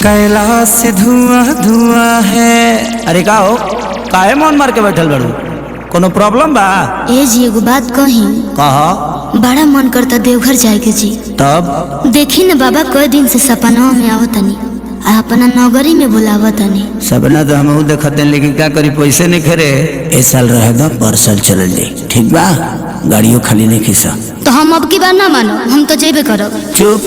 कैलाश से धुआं धुआं है। अरे का हो काहे मन मार के बैठल बड़ू, कोनो प्रॉब्लम बा? ए जी एगो बात कही। कहा। बड़ा मन करता देवघर जाए के जी। तब देखी न बाबा कई दिन से सपना में आवतनी आ अपना नगरी में बुलावतनी। सपना तो हम देखते हैं, लेकिन क्या करी पैसे नहीं खरे। ए साल रहे दो, पर साल चल जाए, ठीक बा? गाड़ियों खाली नहीं खिसा तो हम अब की बात ना मानो, हम तो जेबे करब। चुप।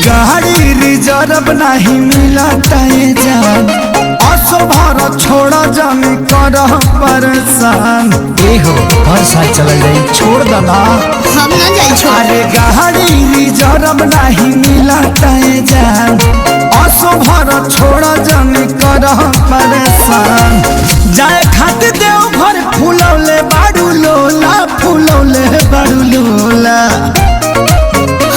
गाड़ी रिजर्व नहीं मिला जान, असो भारत छोड़ा जाने कर परेशान। ए हो हर साल चल जाए, छोड़ दना हम ना जाए छोड़। अरे गाड़ी रिजर्व नहीं मिला जान, असो भारत छोड़ा जाने कर परेशान। जाए खातिर देव घर फूलौले बाड़ू लोला, फूलौले बाड़ू लोला।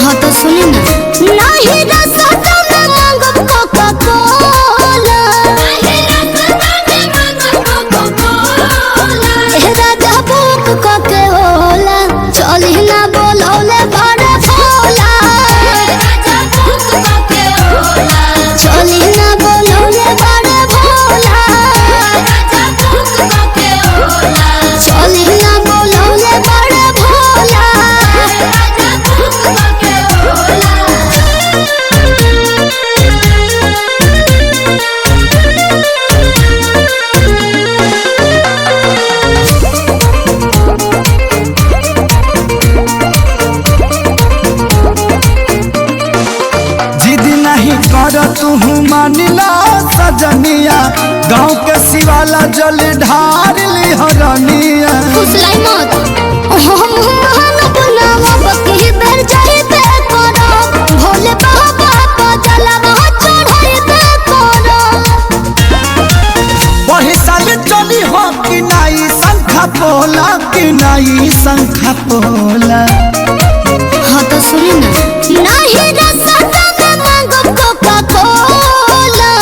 हाँ तो सुनी ना, नहीं रसता में मांगब कोका कोला, ए राजा बुक कोके होला, चली ना बोलौले बड़े भोला, चली ना बोलौले बड़े भोला, चली ना बोलौले बड़े भोला। कर तू मानिला सजनिया, गाँव के शिवाला जल ढार ली हरनिया। फुसलाई मत, हम मानब ना बकी बेर जाइबे करब, भोले बाबा पर जलवा चढ़ाइबे करब। वही साल चली हो कि नाई शंखा पोला, कि नाई शंखा पोला। हाँ तो सुनी ना, नहीं रसता में मांगब कोका कोला,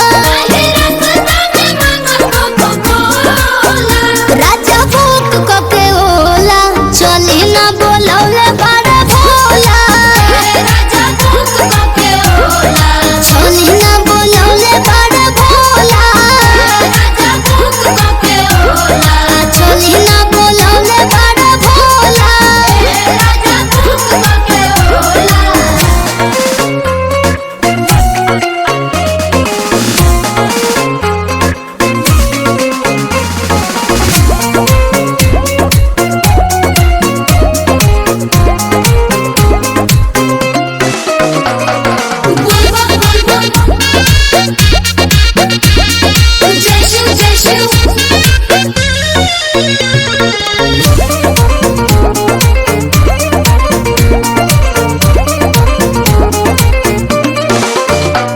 राजा बुक कोके होला, चली ना बोलौले बड़े भोला, चली ना बोलौले बड़े भोला, चली ना बोलौले बड़े भोला।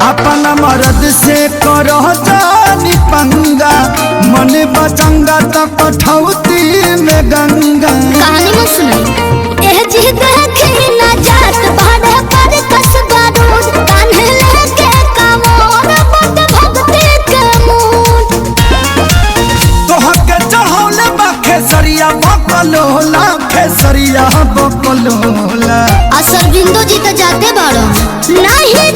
अपना मर्द से करो जानी पंगा, मन बचंगा तो कठौती में गंगा। कहानी में सुनाई एह जी देखी ना जात भाड़े पर कसबा रोड, कान्हे लेके कामोर बट भक्ति के मूड। तोहर के चढ़ौले बा खेसरिया बकलोला, खेसरिया बकलोला। असर बिंदु जी तो जाते बाड़ो नहीं